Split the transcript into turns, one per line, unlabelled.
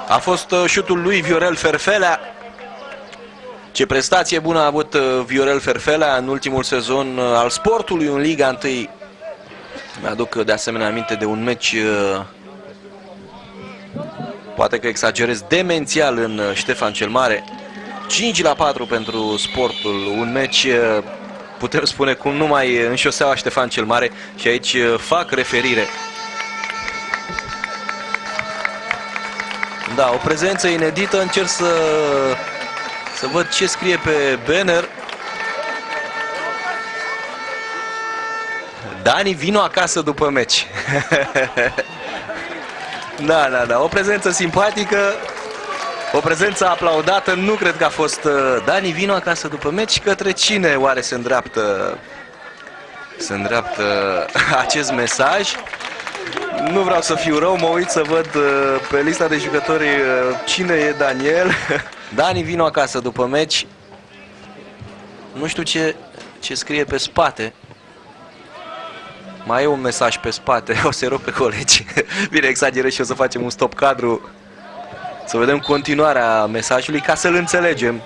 A fost șutul lui Viorel Ferfelea. Ce prestație bună a avut Viorel Ferfelea în ultimul sezon al sportului în Liga 1. Mi-aduc de asemenea aminte de un meci, poate că exagerez, demențial în Ștefan cel Mare. 5-4 pentru sportul, un meci, putem spune, cum numai în șoseaua Ștefan cel Mare, și aici fac referire. Da, o prezență inedită, încerc să văd ce scrie pe banner. Dani, vino acasă după meci. Da, o prezență simpatică, o prezență aplaudată. Nu cred că a fost Dani, vino acasă după meci. Către cine oare se îndreaptă acest mesaj? Nu vreau să fiu rău, mă uit să văd pe lista de jucători cine e Daniel. Dani, vino acasă după meci. Nu știu ce scrie pe spate. Mai e un mesaj pe spate, o să rog pe colegi. Bine, exagerez și o să facem un stop cadru, să vedem continuarea mesajului ca să-l înțelegem.